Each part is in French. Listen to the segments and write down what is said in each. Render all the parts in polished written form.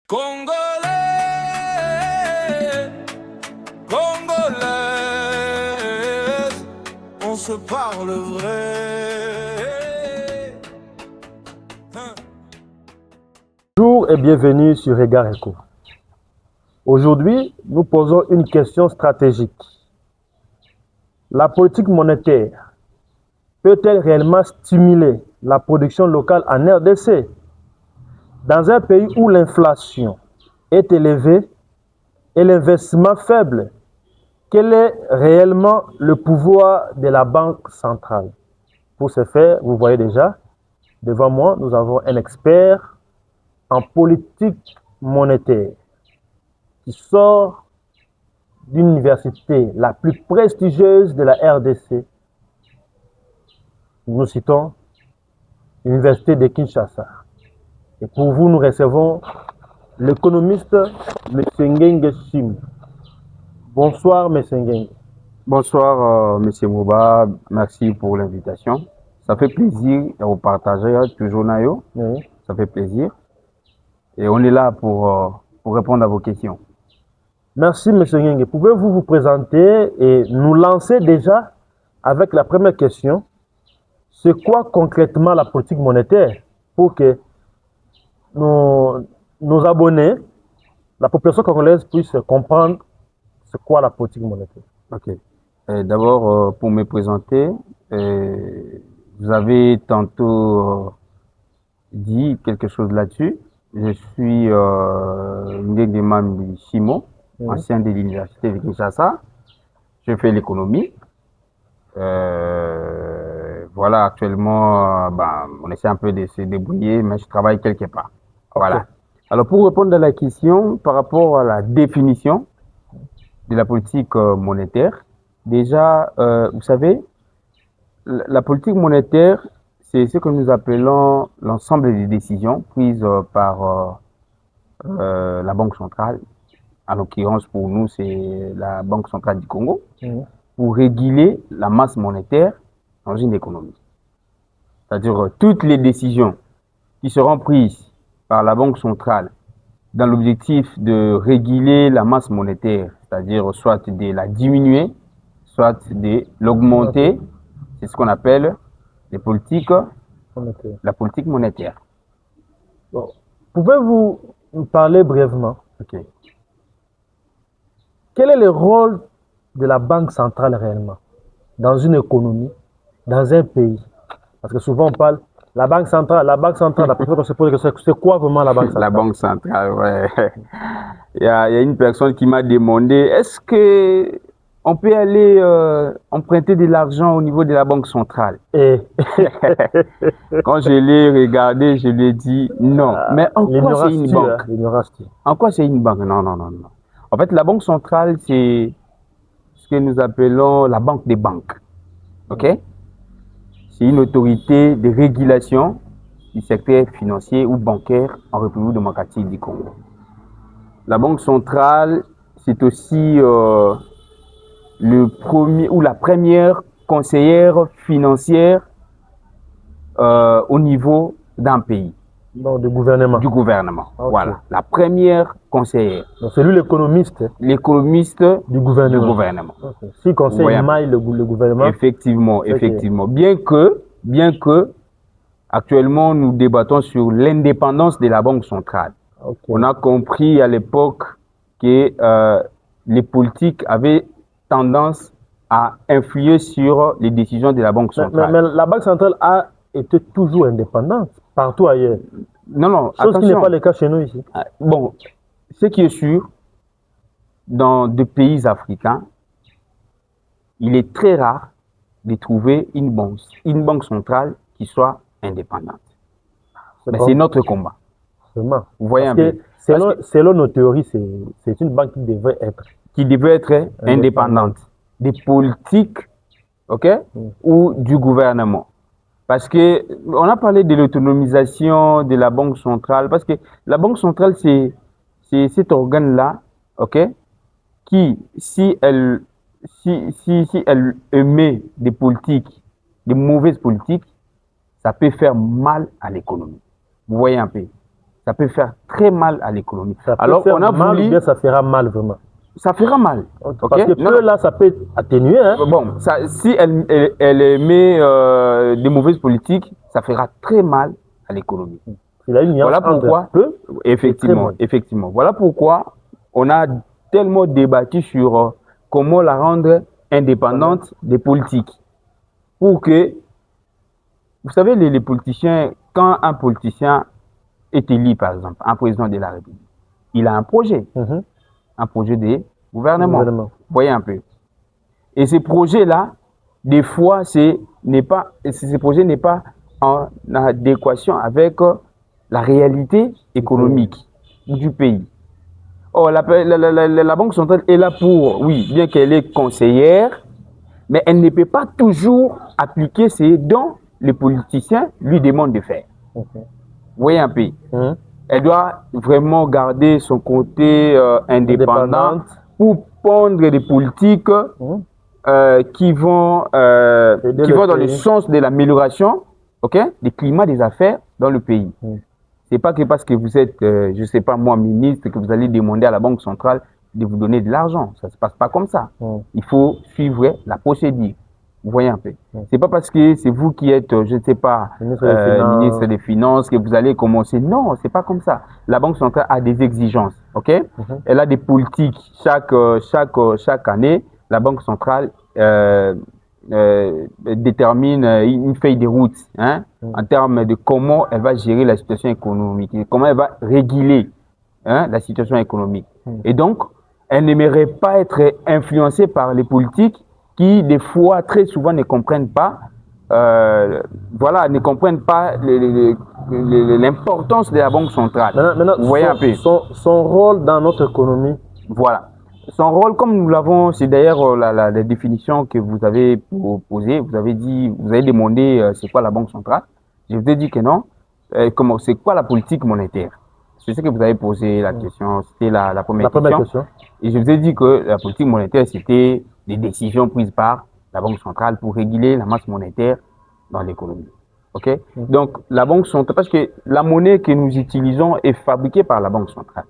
Congolais, Congolaise, on se parle vrai. Bonjour et bienvenue sur Regard Echo. Aujourd'hui, nous posons une question stratégique. La politique monétaire peut-elle réellement stimuler la production locale en RDC? Dans un pays où l'inflation est élevée et l'investissement faible, quel est réellement le pouvoir de la Banque centrale? Pour ce faire, vous voyez déjà, devant moi, nous avons un expert en politique monétaire qui sort d'une université la plus prestigieuse de la RDC. Nous citons l'université de Kinshasa. Et pour vous, nous recevons l'économiste M. Ngenge Sim. Bonsoir, M. Ngenge. Bonsoir, M. Mouba. Merci pour l'invitation. Ça fait plaisir de vous partager toujours, Nayo. Oui. Ça fait plaisir. Et on est là pour répondre à vos questions. Merci, M. Ngenge. Pouvez-vous vous présenter et nous lancer déjà avec la première question? C'est quoi concrètement la politique monétaire pour que nos abonnés, la population congolaise puisse comprendre c'est quoi la politique monétaire? Ok. D'abord, pour me présenter, vous avez tantôt dit quelque chose là-dessus. Je suis Ndegema Shimo, ancien de l'université de Kinshasa. Je fais l'économie. Voilà, actuellement, on essaie un peu de se débrouiller, mais je travaille quelque part. Voilà. Okay. Alors, pour répondre à la question par rapport à la définition de la politique monétaire, déjà, vous savez, la politique monétaire, c'est ce que nous appelons l'ensemble des décisions prises par la Banque centrale. En l'occurrence, pour nous, c'est la Banque centrale du Congo, pour réguler la masse monétaire dans une économie. C'est-à-dire toutes les décisions qui seront prises par la Banque centrale dans l'objectif de réguler la masse monétaire, c'est-à-dire soit de la diminuer, soit de l'augmenter, c'est ce qu'on appelle la politique monétaire. Bon. Pouvez-vous nous parler brièvement? Okay. Quel est le rôle de la Banque centrale réellement dans une économie, dans un pays? Parce que souvent on parle la Banque centrale, la personne se pose la question, c'est quoi vraiment la Banque centrale? La Banque centrale, ouais. Il y a une personne qui m'a demandé, est-ce que on peut aller emprunter de l'argent au niveau de la Banque centrale? Quand je l'ai regardé, je lui ai dit non. Mais en quoi c'est une banque? En quoi c'est une banque? Non. En fait, la Banque centrale, c'est ce que nous appelons la banque des banques. OK? C'est une autorité de régulation du secteur financier ou bancaire en République démocratique du Congo. La Banque centrale, c'est aussi le premier ou la première conseillère financière au niveau d'un pays. Non, du gouvernement. Du gouvernement, okay. Voilà. La première conseillère. Donc c'est lui l'économiste. L'économiste du gouvernement. Okay. S'il conseille mal le gouvernement. Effectivement. Bien que actuellement nous débattons sur l'indépendance de la Banque centrale. Okay. On a compris à l'époque que les politiques avaient tendance à influer sur les décisions de la Banque centrale. Mais la Banque centrale a été toujours indépendante partout ailleurs. Non, chose qui n'est pas le cas chez nous ici. Bon, ce qui est sûr, dans des pays africains, il est très rare de trouver une banque centrale qui soit indépendante. Mais c'est notre combat. Seulement. Vous voyez un peu. Selon nos théories, c'est une banque qui devait être indépendante des politiques, ok, ou du gouvernement. Parce que on a parlé de l'autonomisation de la Banque centrale, parce que la Banque centrale, c'est cet organe-là, ok, qui, si elle émet des politiques, des mauvaises politiques, ça peut faire mal à l'économie. Vous voyez un peu. ça peut faire très mal à l'économie. Ça peut Alors, faire on a mal ou voulu, bien ça fera mal vraiment. ça fera mal. Ok. Ok? Parce que Non, peu là, ça peut atténuer. Hein. bon, ça, si elle émet des mauvaises politiques, ça fera très mal à l'économie. Il a une nuance Voilà entre pourquoi, peu. effectivement, mal. effectivement. Voilà pourquoi on a tellement débattu sur comment la rendre indépendante des politiques. Pour que, vous savez, les politiciens, quand un politicien est élu, par exemple, un président de la République, il a un projet de gouvernement. Vous voyez un peu. Et ces projets-là, des fois, ce projet n'est pas en adéquation avec la réalité économique du pays. Or, la Banque centrale est là pour, oui, bien qu'elle est conseillère, mais elle ne peut pas toujours appliquer ce dont les politiciens lui demandent de faire. Vous voyez un peu. Elle doit vraiment garder son côté indépendant pour prendre des politiques qui vont dans le sens de l'amélioration du climat des affaires dans le pays. C'est pas que parce que vous êtes, je sais pas moi, ministre, que vous allez demander à la Banque centrale de vous donner de l'argent. Ça se passe pas comme ça. Il faut suivre la procédure. Vous voyez un peu. C'est pas parce que c'est vous qui êtes, je ne sais pas, ministre des Finances que vous allez commencer. Non, c'est pas comme ça. La Banque centrale a des exigences, ok? Elle a des politiques. Chaque année, la Banque centrale détermine une feuille de route en termes de comment elle va gérer la situation économique, et comment elle va réguler la situation économique. Et donc, elle n'aimerait pas être influencée par les politiques qui, des fois, très souvent, ne comprennent pas, l'importance de la Banque centrale. Maintenant, vous voyez un peu. Son rôle dans notre économie. Voilà. Son rôle, comme nous l'avons, c'est d'ailleurs la définition que vous avez posée. Vous avez demandé c'est quoi la Banque centrale. Je vous ai dit que non. C'est quoi la politique monétaire? C'est ce que vous avez posé la question. C'était la première question. Et je vous ai dit que la politique monétaire, c'était des décisions prises par la Banque centrale pour réguler la masse monétaire dans l'économie. Ok? Donc, la Banque centrale, parce que la monnaie que nous utilisons est fabriquée par la Banque centrale.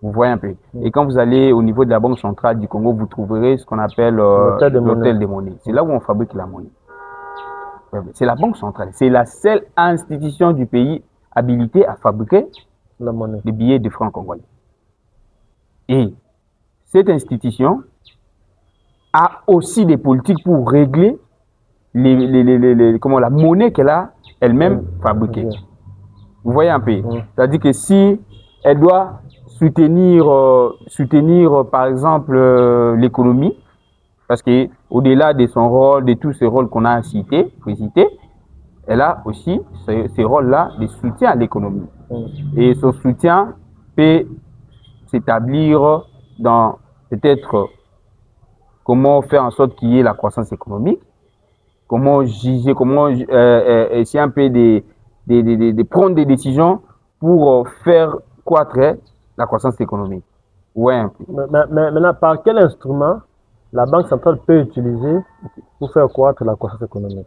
Vous voyez un peu. Et quand vous allez au niveau de la Banque centrale du Congo, vous trouverez ce qu'on appelle l'hôtel des monnaies. C'est là où on fabrique la monnaie. C'est la Banque centrale. C'est la seule institution du pays habilitée à fabriquer la monnaie, des billets de francs congolais. Et cette institution a aussi des politiques pour régler la monnaie qu'elle a elle-même fabriquée. Vous voyez un peu. C'est-à-dire que si elle doit soutenir par exemple l'économie, parce que au-delà de son rôle, de tous ces rôles qu'on a cités, elle a aussi ces rôles-là de soutien à l'économie. Et son soutien peut s'établir dans peut-être comment faire en sorte qu'il y ait la croissance économique, comment juger, comment essayer un peu de prendre des décisions pour faire croître la croissance économique. Ouais. Mais maintenant, par quel instrument la Banque centrale peut utiliser pour faire croître la croissance économique?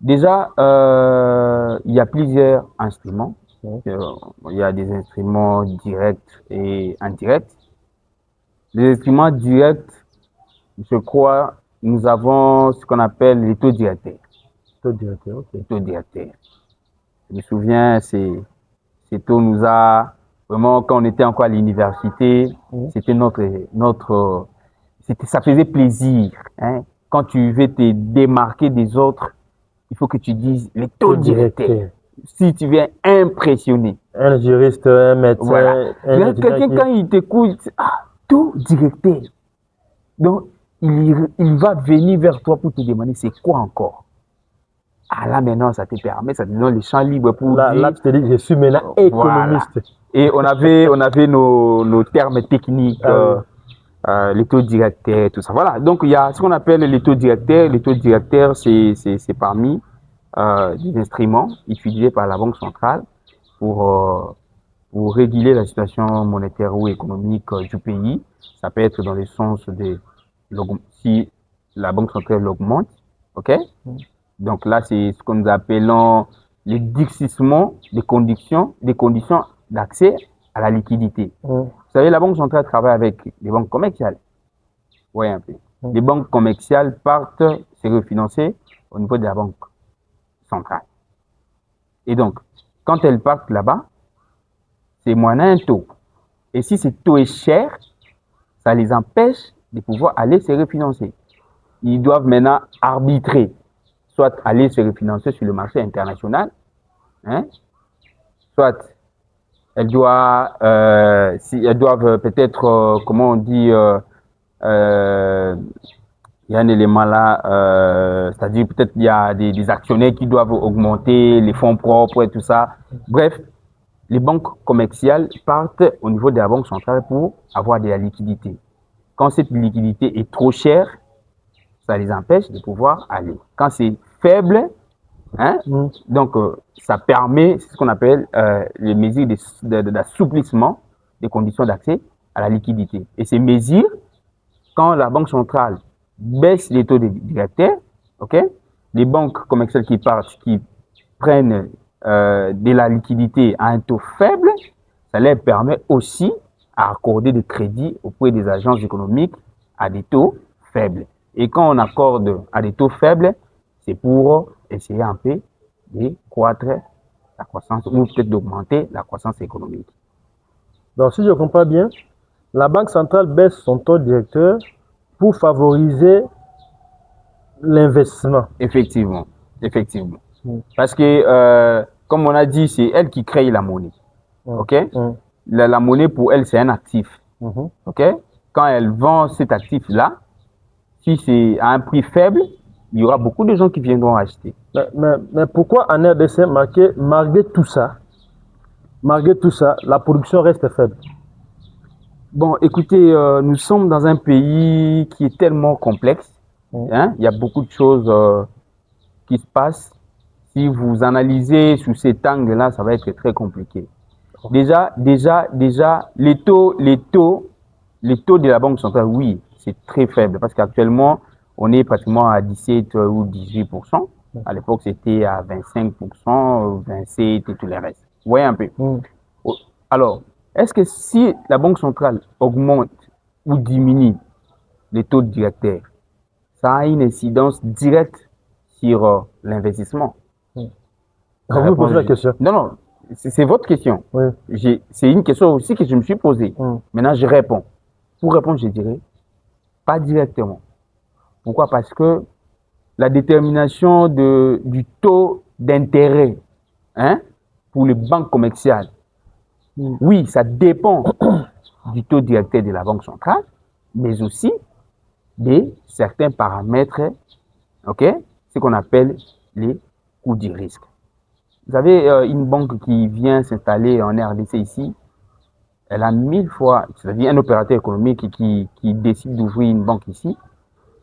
Déjà, il y a plusieurs instruments. Il y a des instruments directs et indirects. Les instruments directs, je crois, nous avons ce qu'on appelle les taux directeurs. Taux directeurs, ok. Les taux directeurs. Je me souviens, ces taux nous a vraiment, quand on était encore à l'université, c'était ça faisait plaisir. Quand tu veux te démarquer des autres, il faut que tu dises les taux directeurs. Si tu viens impressionner. Un juriste, un médecin. Voilà. Quelqu'un, quand il t'écoute, taux directeur. Donc, il va venir vers toi pour te demander c'est quoi encore. Là, maintenant, ça te permet, ça te donne les champs libres pour dire. Là, tu te dis, je suis maintenant économiste. Voilà. Et on avait nos termes techniques, les taux directeurs, tout ça. Voilà. Donc, il y a ce qu'on appelle les taux directeurs. Les taux directeurs, c'est parmi des instruments utilisés par la Banque centrale pour réguler la situation monétaire ou économique du pays. Ça peut être dans le sens de si la Banque centrale l'augmente, ok? Donc là, c'est ce que nous appelons le durcissement des conditions d'accès à la liquidité. Vous savez, la Banque centrale travaille avec les banques commerciales. Oui, un peu. Les banques commerciales partent se refinancer au niveau de la Banque centrale. Et donc, quand elles partent là-bas, c'est moyennant un taux. Et si ce taux est cher, ça les empêche de pouvoir aller se refinancer. Ils doivent maintenant arbitrer, soit aller se refinancer sur le marché international, hein, soit elles doivent, si elles doivent peut-être, comment on dit, il y a un élément là, c'est-à-dire peut-être il y a des actionnaires qui doivent augmenter les fonds propres et tout ça. Bref, les banques commerciales partent au niveau de la banque centrale pour avoir de la liquidité. Quand cette liquidité est trop chère, ça les empêche de pouvoir aller. Quand c'est faible, hein, donc ça permet ce qu'on appelle les mesures d'assouplissement des conditions d'accès à la liquidité. Et ces mesures, quand la banque centrale baisse les taux directeurs, ok, les banques commerciales qui partent, qui prennent de la liquidité à un taux faible, ça leur permet aussi à accorder des crédits auprès des agences économiques à des taux faibles. Et quand on accorde à des taux faibles, c'est pour essayer un peu de croître la croissance ou peut-être d'augmenter la croissance économique. Donc, si je comprends bien, la Banque centrale baisse son taux directeur pour favoriser l'investissement. Effectivement, effectivement. Parce que, comme on a dit, c'est elle qui crée la monnaie. OK? La monnaie, pour elle, c'est un actif. OK? Quand elle vend cet actif-là, si c'est à un prix faible, il y aura beaucoup de gens qui viendront acheter. Mais pourquoi en RDC, malgré tout ça, la production reste faible? Bon, écoutez, nous sommes dans un pays qui est tellement complexe. Hein? Il y a beaucoup de choses qui se passent. Si vous analysez sous cet angle-là, ça va être très compliqué. Déjà, les taux de la Banque centrale, oui, c'est très faible parce qu'actuellement, on est pratiquement à 17 ou 18%. À l'époque, c'était à 25%, 27% et tout le reste. Vous voyez un peu. Alors, est-ce que si la Banque centrale augmente ou diminue les taux directeurs, ça a une incidence directe sur l'investissement? Vous posez la question. Non, c'est votre question. Oui. C'est une question aussi que je me suis posée. Maintenant, je réponds. Pour répondre, je dirais pas directement. Pourquoi? Parce que la détermination du taux d'intérêt, hein, pour les banques commerciales, oui, ça dépend du taux directeur de la Banque centrale, mais aussi de certains paramètres, ok, ce qu'on appelle les coûts du risque. Vous avez une banque qui vient s'installer en RDC ici, elle a 1000 fois, c'est-à-dire un opérateur économique qui décide d'ouvrir une banque ici,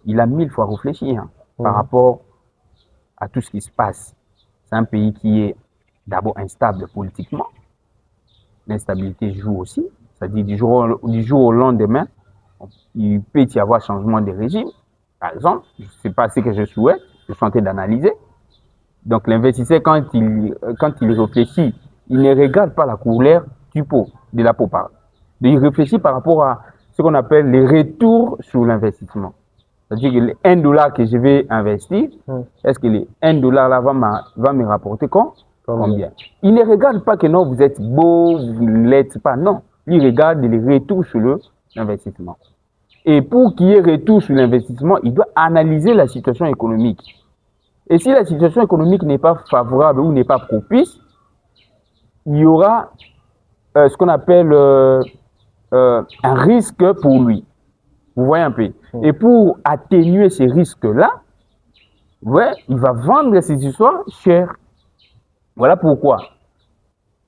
il a 1000 fois réfléchi par rapport à tout ce qui se passe. C'est un pays qui est d'abord instable politiquement. L'instabilité joue aussi, c'est-à-dire du jour au lendemain, il peut y avoir changement de régime. Par exemple, je ne sais pas ce que je souhaite, je suis en train d'analyser. Donc l'investisseur, quand il réfléchit, il ne regarde pas la couleur de la peau. Il réfléchit par rapport à ce qu'on appelle les retours sur l'investissement. C'est-à-dire que les 1 dollar que je vais investir, est-ce que les 1 dollar là va me rapporter combien? Il ne regarde pas que non, vous êtes beau, vous ne l'êtes pas. Non, il regarde les retours sur l'investissement. Et pour qu'il y ait retour sur l'investissement, il doit analyser la situation économique. Et si la situation économique n'est pas favorable ou n'est pas propice, il y aura ce qu'on appelle un risque pour lui. Vous voyez un peu. Et pour atténuer ces risques-là, ouais, il va vendre ces histoires chères. Voilà pourquoi,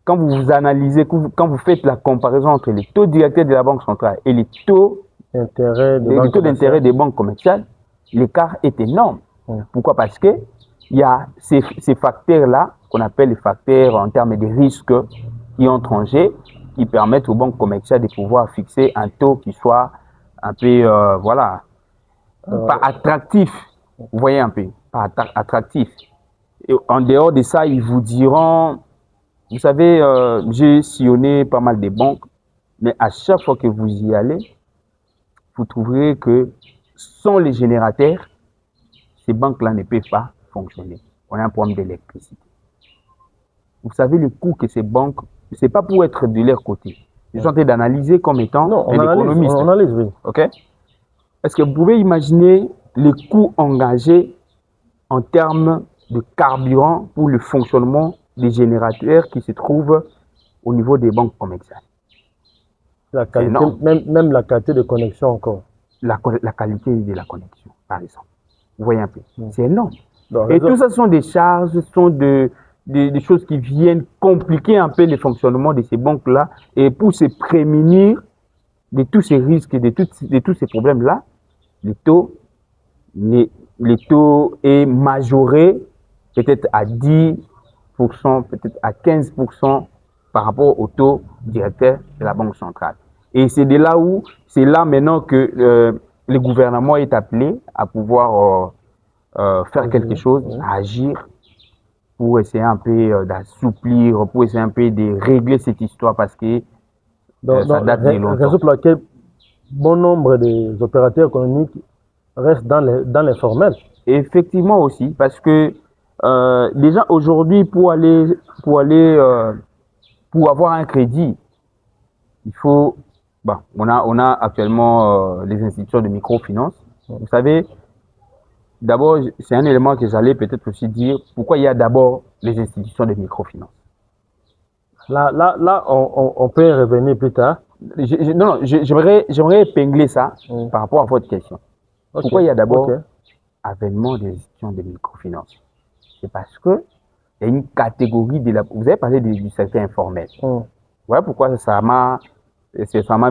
quand vous analysez, quand vous faites la comparaison entre les taux directeurs de la Banque centrale et les taux d'intérêt des banques commerciales, l'écart est énorme. Pourquoi? Parce que il y a ces facteurs-là, qu'on appelle les facteurs en termes de risques qui entrent en jeu, qui permettent aux banques commerciales de pouvoir fixer un taux qui soit un peu, pas attractif. Vous voyez un peu, pas attractif. Et en dehors de ça, ils vous diront, vous savez, j'ai sillonné pas mal de banques, mais à chaque fois que vous y allez, vous trouverez que sans les générateurs, ces banques-là ne peuvent pas fonctionner. On a un problème d'électricité. Vous savez le coût que ces banques, c'est pas pour être de leur côté. Ils sont en train d'analyser comme étant Non, un économiste. on analyse, oui. OK? Est-ce que vous pouvez imaginer les coûts engagés en termes de carburant pour le fonctionnement des générateurs qui se trouvent au niveau des banques commerciales? La qualité, même la qualité de connexion encore. La qualité de la connexion, par exemple. Vous voyez un peu. C'est énorme. Donc, Et tout ça sont des charges, sont des choses qui viennent compliquer un peu le fonctionnement de ces banques-là. Et pour se prémunir de tous ces risques, de tous ces problèmes-là, le taux est majoré peut-être à 10%, peut-être à 15% par rapport au taux directeur de la Banque centrale. Et c'est là maintenant que le gouvernement est appelé à pouvoir faire quelque chose, à agir pour essayer un peu d'assouplir, pour essayer un peu de régler cette histoire parce que ça date de longtemps. Raison pour laquelle bon nombre des opérateurs économiques restent dans l'informel. Effectivement aussi, parce que déjà aujourd'hui, pour avoir un crédit, il faut, on a actuellement les institutions de microfinance. Vous savez, d'abord, c'est un élément que j'allais peut-être aussi dire, pourquoi il y a d'abord les institutions de microfinance. Là, on peut y revenir plus tard. J'aimerais épingler ça par rapport à votre question. Okay. Pourquoi il y a d'abord avènement des institutions de microfinance? C'est parce que il y a une catégorie vous avez parlé du secteur informel. Voilà pourquoi ça m'a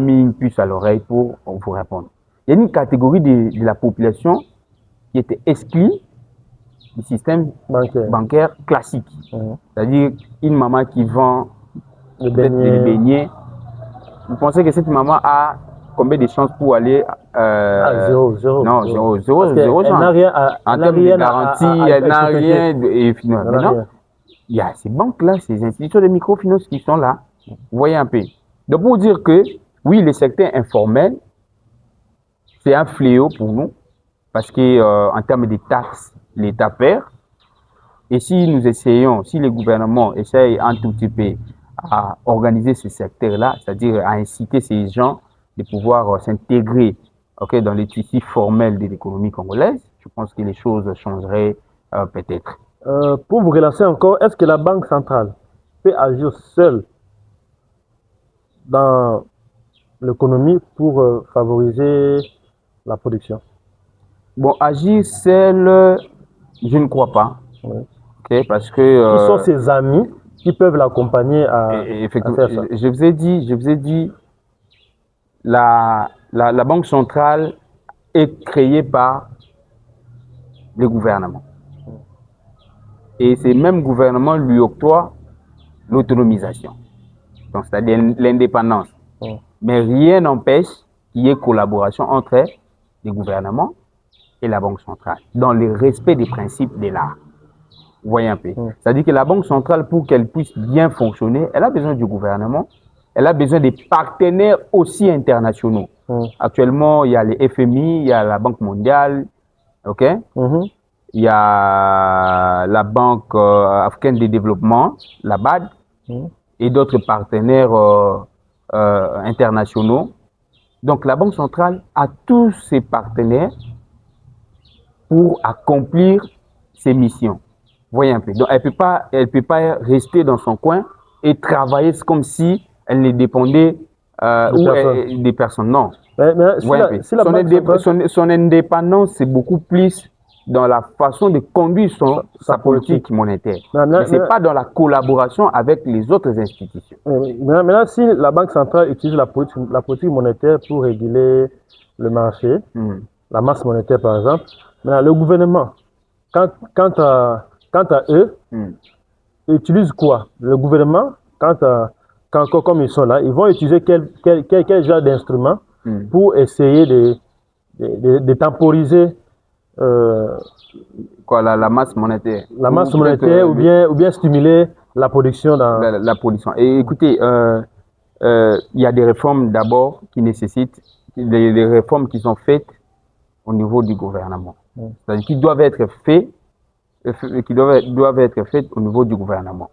mis une puce à l'oreille pour vous répondre. Il y a une catégorie de la population qui était exclue du système bancaire classique. C'est-à-dire une maman qui vend des beignets. Vous pensez que cette maman a combien de chances pour aller zéro. Non, zéro. Elle n'a rien en termes de garantie, elle n'a rien. Et finalement, il y a ces banques-là, ces institutions de microfinance qui sont là. Vous voyez un peu. Donc, pour dire que, oui, le secteur informel, c'est un fléau pour nous, parce que en termes de taxes, l'État perd. Et si le gouvernement essaye un tout petit peu à organiser ce secteur-là, c'est-à-dire à inciter ces gens de pouvoir s'intégrer dans les tissus formels de l'économie congolaise, je pense que les choses changeraient peut-être. Pour vous relancer encore, est-ce que la Banque centrale peut agir seule dans l'économie pour favoriser la production? Bon, agir seule, je ne crois pas. Parce que... Qui sont ses amis qui peuvent l'accompagner à faire ça? Je vous ai dit, la Banque centrale est créée par le gouvernement. Et ces mêmes gouvernements lui octroient l'autonomisation. Donc, c'est-à-dire l'indépendance. Mais rien n'empêche qu'il y ait collaboration entre les gouvernements et la Banque centrale, dans le respect des principes de l'art. Vous voyez un peu. C'est-à-dire que la Banque centrale, pour qu'elle puisse bien fonctionner, elle a besoin du gouvernement, elle a besoin des partenaires aussi internationaux. Actuellement, il y a les FMI, il y a la Banque mondiale, il y a la Banque africaine de développement, la BAD, et d'autres partenaires internationaux. Donc, la Banque centrale a tous ses partenaires pour accomplir ses missions. Vous voyez un peu. Donc, elle peut pas rester dans son coin et travailler comme si elle ne dépendait des personnes. Non. Son indépendance, c'est beaucoup plus dans la façon de conduire sa politique monétaire. Mais ce n'est pas dans la collaboration avec les autres institutions. Maintenant, si la Banque centrale utilise la politique monétaire pour réguler le marché, la masse monétaire par exemple, maintenant, le gouvernement, quant à eux, utilisent quoi? Le gouvernement, comme ils sont là, ils vont utiliser quel genre d'instrument pour essayer de temporiser quoi, la masse monétaire. La masse peut-être, monétaire ou bien stimuler la production dans... la production. Et écoutez, il y a des réformes d'abord qui nécessitent, des réformes qui sont faites au niveau du gouvernement. C'est-à-dire qui doivent être faites au niveau du gouvernement.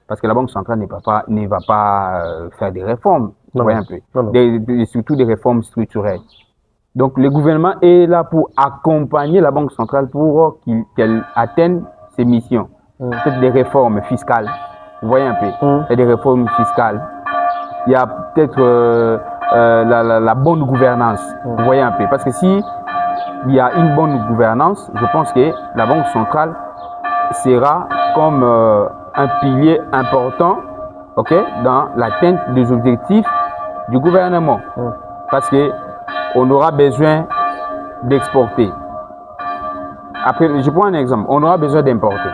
Parce que la Banque centrale ne va pas faire des réformes, vous voyez un peu. Surtout des réformes structurelles. Donc le gouvernement est là pour accompagner la Banque centrale pour qu'elle atteigne ses missions. Peut-être des réformes fiscales, vous voyez un peu. Il y a des réformes fiscales. Il y a peut-être la bonne gouvernance, vous voyez un peu. Parce que si il y a une bonne gouvernance, je pense que la Banque centrale sera comme un pilier important, ok, dans l'atteinte des objectifs du gouvernement. Parce que on aura besoin d'exporter. Après, je prends un exemple. On aura besoin d'importer.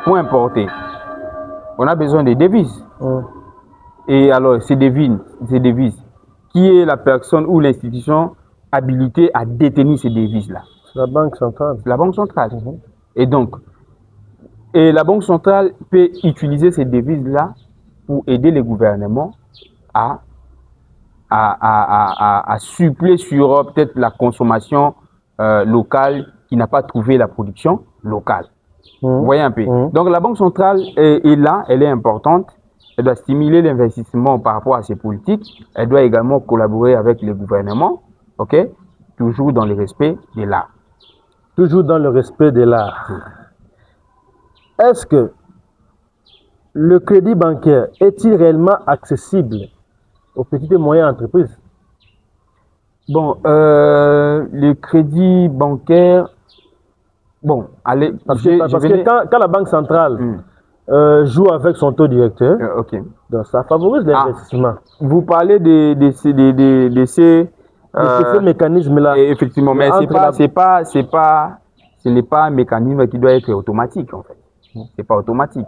Pour importer, on a besoin de devises. Et alors, ces devises, qui est la personne ou l'institution habilitée à détenir ces devises-là? La Banque centrale. La Banque centrale. Et donc, la Banque centrale peut utiliser ces devises-là pour aider les gouvernements à suppléer sur peut-être la consommation locale qui n'a pas trouvé la production locale. Vous voyez un peu. Donc la Banque centrale est là, elle est importante. Elle doit stimuler l'investissement par rapport à ces politiques. Elle doit également collaborer avec le gouvernement, ok, toujours dans le respect de l'art. Toujours dans le respect de l'art. Est-ce que le crédit bancaire est-il réellement accessible aux petites et moyennes entreprises? Bon, le crédit bancaire, bon, allez, parce que quand la Banque centrale joue avec son taux directeur, donc ça favorise l'investissement. Vous parlez de ces mécanismes-là. Effectivement, mais ce n'est pas un mécanisme qui doit être automatique, en fait. C'est pas automatique.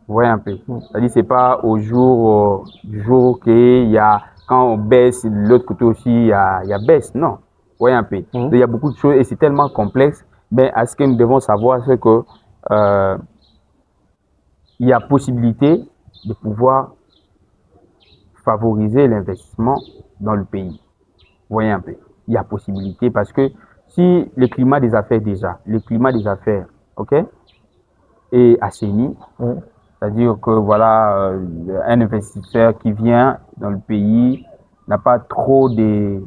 Vous voyez un peu. C'est-à-dire c'est pas au jour du jour qu'il y a, quand on baisse, de l'autre côté aussi, il y a baisse. Non. Vous voyez un peu. Il y a beaucoup de choses et c'est tellement complexe. Mais à ce que nous devons savoir, c'est que il y a possibilité de pouvoir favoriser l'investissement dans le pays. Vous voyez un peu. Il y a possibilité parce que si le climat des affaires ok, est assaini, c'est-à-dire que voilà, un investisseur qui vient dans le pays n'a pas trop il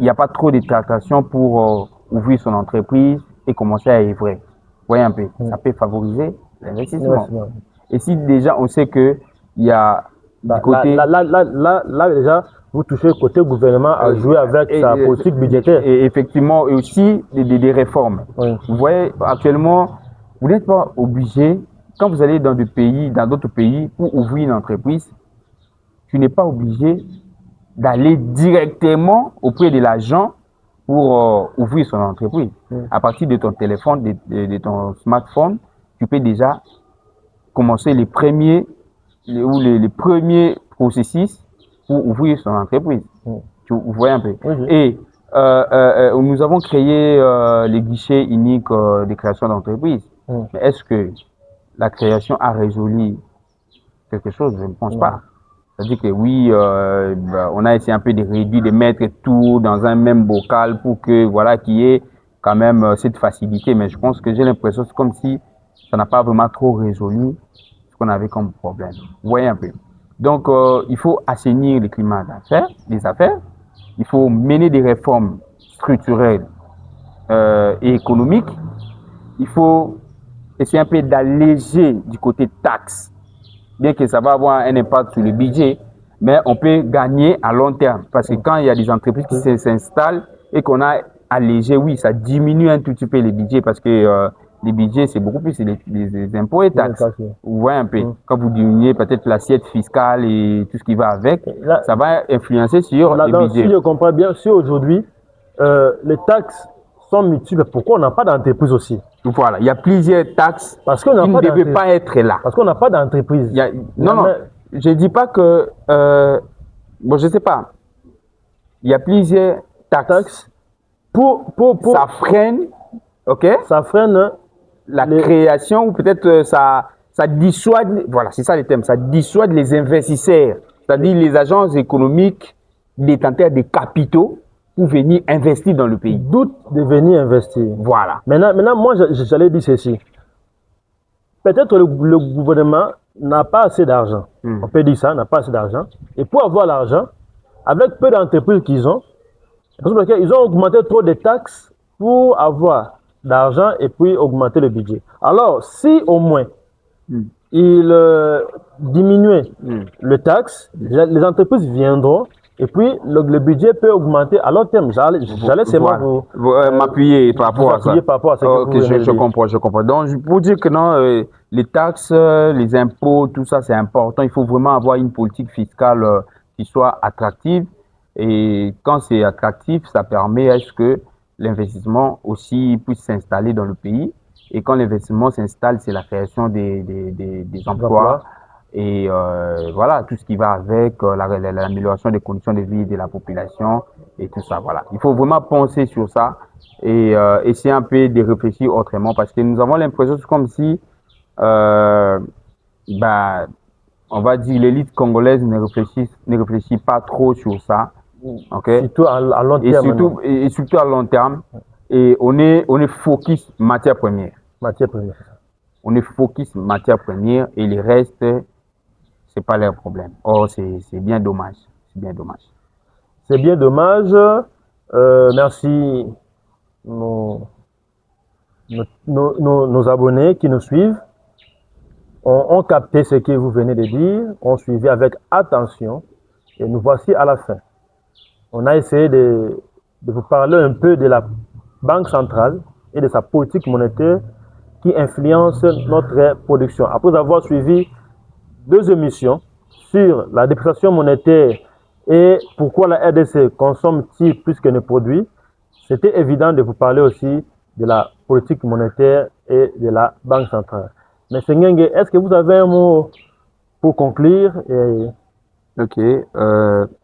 n'y a pas trop de tractations pour ouvrir son entreprise et commencer à œuvrer. Vous voyez un peu, ça peut favoriser l'investissement. Et si déjà on sait que il y a du côté là déjà vous touchez le côté gouvernement à jouer avec sa politique budgétaire. Et effectivement, et aussi des réformes. Vous voyez, actuellement, vous n'êtes pas obligé, quand vous allez dans d'autres pays pour ouvrir une entreprise, tu n'es pas obligé d'aller directement auprès de l'agent pour ouvrir son entreprise. À partir de ton téléphone, de ton smartphone, tu peux déjà commencer les premiers processus pour ouvrir son entreprise. Vous voyez un peu. Et nous avons créé les guichets uniques de création d'entreprise. Mais est-ce que la création a résolu quelque chose? Je ne pense pas. C'est-à-dire que oui, on a essayé un peu de réduire, de mettre tout dans un même bocal pour que voilà, qu'il y ait quand même cette facilité. Mais je pense que j'ai l'impression que c'est comme si ça n'a pas vraiment trop résolu ce qu'on avait comme problème. Vous voyez un peu. Donc, il faut assainir le climat des affaires. Il faut mener des réformes structurelles et économiques. Il faut essayer un peu d'alléger du côté taxe. Bien que ça va avoir un impact sur le budget, mais on peut gagner à long terme. Parce que quand il y a des entreprises qui s'installent et qu'on a allégé, oui, ça diminue un tout petit peu le budget parce que les budgets, c'est beaucoup plus les impôts et taxes. Vous voyez un peu, quand vous diminuez peut-être l'assiette fiscale et tout ce qui va avec, là, ça va influencer sur le budget. Si je comprends bien, si aujourd'hui, les taxes sont multiples, pourquoi on n'a pas d'entreprise aussi? Voilà, il y a plusieurs taxes qui ne devaient pas être là. Parce qu'on n'a pas d'entreprise. Non, je ne dis pas que... bon, je ne sais pas. Il y a plusieurs taxes. Ça freine OK? ça freine La les- création ou peut-être ça dissuade, voilà, c'est ça le thème, ça dissuade les investisseurs, c'est-à-dire les agences économiques détenteurs des capitaux pour venir investir dans le pays. doutent de venir investir. Voilà. Maintenant moi, j'allais dire ceci. Peut-être le gouvernement n'a pas assez d'argent. On peut dire ça, n'a pas assez d'argent. Et pour avoir l'argent, avec peu d'entreprises qu'ils ont, c'est pour ça qu'ils ont augmenté trop de taxes pour avoir d'argent et puis augmenter le budget. Alors, si au moins ils diminuaient le taxe, les entreprises viendront et puis le budget peut augmenter à long terme. J'allais seulement m'appuyer par rapport à ça. par rapport à ce que Ok, vous venez de je dire. comprends, je comprends. Donc, pour dire que non, les taxes, les impôts, tout ça, c'est important. Il faut vraiment avoir une politique fiscale qui soit attractive. Et quand c'est attractif, ça permet à ce que l'investissement aussi puisse s'installer dans le pays. Et quand l'investissement s'installe, c'est la création des emplois. Et voilà, tout ce qui va avec l'amélioration des conditions de vie de la population et tout ça. Voilà. Il faut vraiment penser sur ça et essayer un peu de réfléchir autrement parce que nous avons l'impression, c'est comme si, bah, on va dire, l'élite congolaise ne réfléchit pas trop sur ça. Okay? Surtout à long terme. Et surtout à long terme. Et on est focus matière première. Matière première. On est focus matière première et le reste, c'est pas leur problème. Oh, c'est bien dommage. C'est bien dommage. C'est bien dommage. Merci nos abonnés qui nous suivent. On capté ce que vous venez de dire. On suivait avec attention. Et nous voici à la fin. On a essayé de vous parler un peu de la Banque centrale et de sa politique monétaire qui influence notre production. Après avoir suivi 2 émissions sur la dépréciation monétaire et pourquoi la RDC consomme-t-il plus que ne produit, c'était évident de vous parler aussi de la politique monétaire et de la Banque centrale. Mais Ngenge, est-ce que vous avez un mot pour conclure Ok.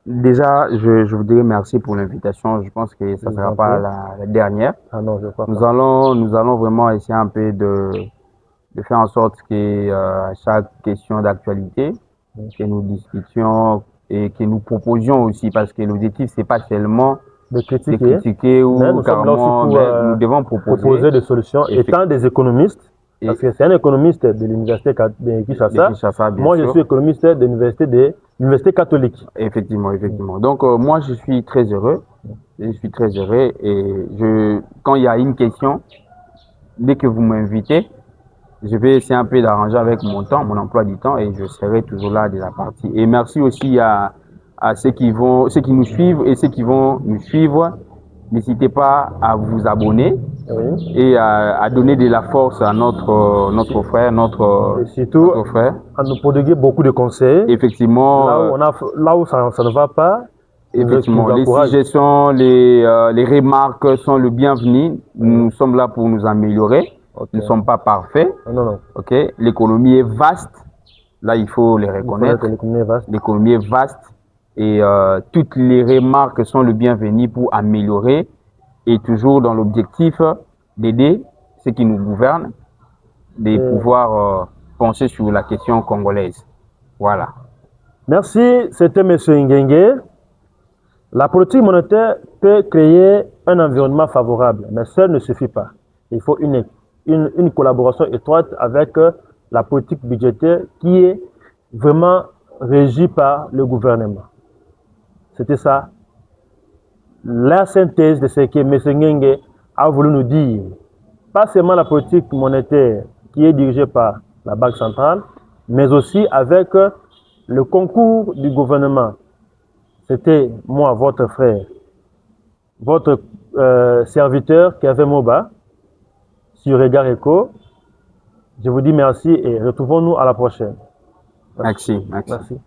Déjà, je vous dirais merci pour l'invitation. Je pense que ça ne sera pas la dernière. Ah non, je crois pas. Nous allons vraiment essayer un peu de faire en sorte que à chaque question d'actualité, que nous discutions et que nous proposions aussi, parce que l'objectif, c'est pas seulement de critiquer ou nous carrément, nous devons proposer des solutions. Étant des économistes, parce que c'est un économiste de l'université de Kinshasa. Moi, je suis économiste de l'université catholique. Effectivement, effectivement. Donc, moi, je suis très heureux. Je suis très heureux et quand il y a une question, dès que vous m'invitez, je vais essayer un peu d'arranger avec mon temps, mon emploi du temps et je serai toujours là de la partie. Et merci aussi à ceux qui nous suivent et ceux qui vont nous suivre. N'hésitez pas à vous abonner et à donner de la force à notre frère, et surtout, frère. À nous prodiguer beaucoup de conseils. Effectivement. Là où ça ne va pas. Effectivement, les suggestions, les remarques sont le bienvenu. Nous sommes là pour nous améliorer. Nous ne sommes pas parfaits. Non. Ok. L'économie est vaste. Là, il faut les reconnaître. L'économie est vaste. Et toutes les remarques sont le bienvenu pour améliorer et toujours dans l'objectif d'aider ceux qui nous gouvernent, de pouvoir pencher sur la question congolaise. Voilà. Merci, c'était M. Ngenge. La politique monétaire peut créer un environnement favorable, mais seul ne suffit pas. Il faut une collaboration étroite avec la politique budgétaire qui est vraiment régie par le gouvernement. C'était ça, la synthèse de ce que M. Ngenge a voulu nous dire. Pas seulement la politique monétaire qui est dirigée par la Banque centrale, mais aussi avec le concours du gouvernement. C'était moi, votre frère, votre serviteur Kevin Moba sur Regard Echo. Je vous dis merci et retrouvons-nous à la prochaine. Merci. Merci.